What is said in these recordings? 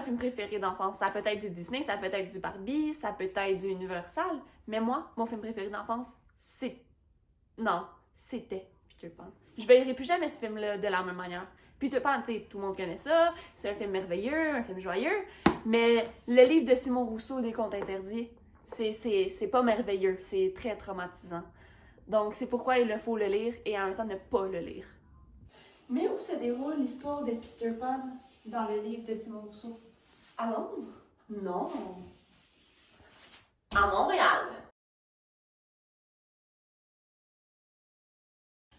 film préféré d'enfance. Ça peut être du Disney, ça peut être du Barbie, ça peut être du Universal. Mais moi, mon film préféré d'enfance, c'était Peter Pan. Je verrai plus jamais ce film-là de la même manière. Peter Pan, tu sais, tout le monde connaît ça. C'est un film merveilleux, un film joyeux. Mais le livre de Simon Rousseau, des Contes interdits, c'est pas merveilleux. C'est très traumatisant. Donc, c'est pourquoi il faut le lire et en même temps ne pas le lire. Mais où se déroule l'histoire de Peter Pan dans le livre de Simon Rousseau? À Londres? Non. À Montréal.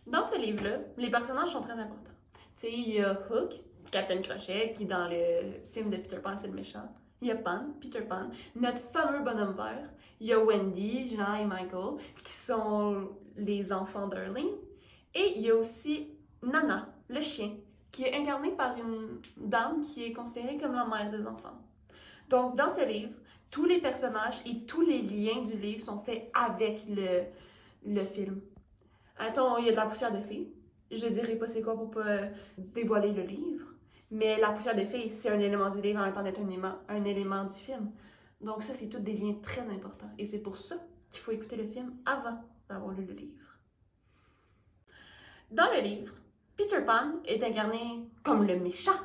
Dans ce livre-là, les personnages sont très importants. Tu sais, il y a Hook, Captain Crochet, qui dans le film de Peter Pan, c'est le méchant. Il y a Pan, Peter Pan, notre fameux bonhomme vert. Il y a Wendy, Jean et Michael, qui sont les enfants d'Erling. Et il y a aussi Nana, le chien, qui est incarné par une dame qui est considérée comme la mère des enfants. Donc, dans ce livre, tous les personnages et tous les liens du livre sont faits avec le film. Attends, il y a de la poussière de fée. Je dirais pas c'est quoi pour pas dévoiler le livre. Mais la poussière de fée, c'est un élément du livre en même temps d'être un élément du film. Donc ça, c'est tous des liens très importants. Et c'est pour ça qu'il faut écouter le film avant d'avoir lu le livre. Dans le livre, Peter Pan est incarné comme le méchant.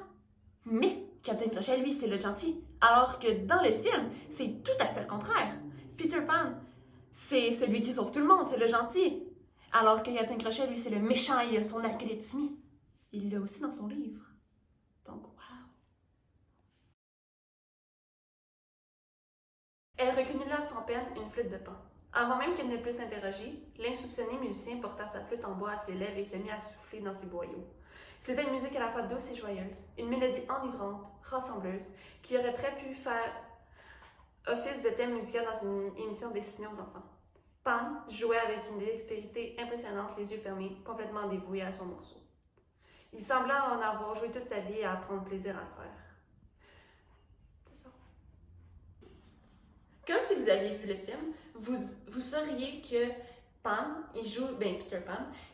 Mais Captain Crochet, lui, c'est le gentil. Alors que dans le film, c'est tout à fait le contraire. Peter Pan, c'est celui qui sauve tout le monde, c'est le gentil. Alors que Captain Crochet, lui, c'est le méchant, il a son alcoolémie. Il l'a aussi dans son livre. Donc, wow! Elle reconnut là sans peine une flûte de Pan. Avant même qu'elle ne puisse s'interroger, l'insoupçonné musicien porta sa flûte en bois à ses lèvres et se mit à souffler dans ses boyaux. C'était une musique à la fois douce et joyeuse, une mélodie enivrante, rassembleuse, qui aurait très pu faire office de thème musical dans une émission destinée aux enfants. Pan jouait avec une dextérité impressionnante, les yeux fermés, complètement dévoué à son morceau. Il semblait en avoir joué toute sa vie et à prendre plaisir à le faire. C'est ça. Comme si vous aviez vu le film, vous sauriez que Peter Pan,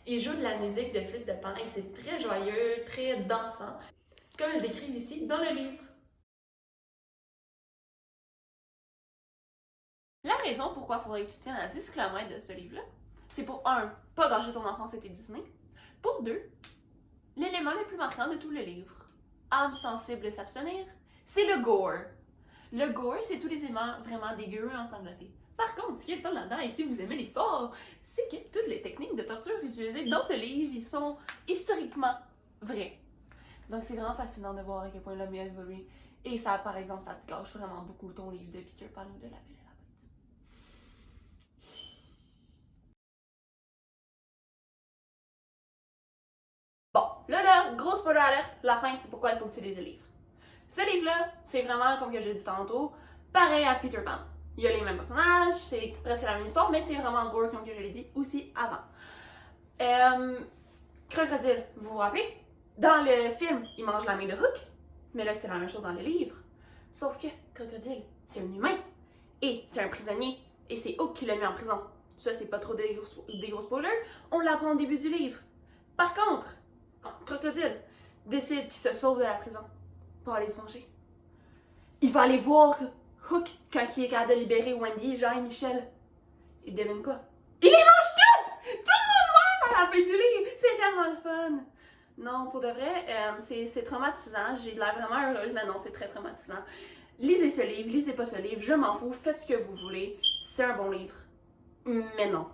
il joue de la musique de flûte de Pan et c'est très joyeux, très dansant, comme ils le décrivent ici dans le livre. La raison pourquoi il faudrait que tu tiennes à 10 km de ce livre-là, c'est pour 1, pas gâcher ton enfance et tes Disney. Pour 2, l'élément le plus marquant de tout le livre, âme sensible de s'abstenir, c'est le gore. Le gore, c'est tous les éléments vraiment dégueux ensanglantés. Par contre, ce qui est fun là-dedans, et si vous aimez l'histoire, c'est que toutes les techniques de torture utilisées dans ce livre, ils sont historiquement vraies. Donc c'est vraiment fascinant de voir à quel point l'homme a évolué. Et ça, par exemple, ça te gâche vraiment beaucoup ton livre de Peter Pan ou de La Belle et la Bête. Bon, là, gros spoiler alerte, la fin, c'est pourquoi il faut que tu lises le livre. Ce livre-là, c'est vraiment, comme que je l'ai dit tantôt, pareil à Peter Pan. Il y a les mêmes personnages, c'est presque la même histoire, mais c'est vraiment gore, comme que je l'ai dit aussi avant. Crocodile, vous vous rappelez? Dans le film, il mange la main de Hook, mais là, c'est la même chose dans le livre. Sauf que Crocodile, c'est un humain, et c'est un prisonnier, et c'est Hook qui l'a mis en prison. Ça, c'est pas trop des gros spoilers, on l'apprend au début du livre. Par contre, quand Crocodile décide qu'il se sauve de la prison pour aller se venger, il va aller voir Hook quand il est capable de libérer Wendy, Jean et Michel. Et devine quoi? Il les mange toutes! Tout le monde meurt à la fin du livre! C'est tellement le fun! Non, pour de vrai, c'est traumatisant. J'ai l'air vraiment heureuse, mais non, c'est très traumatisant. Lisez ce livre, lisez pas ce livre, je m'en fous, faites ce que vous voulez. C'est un bon livre. Mais non.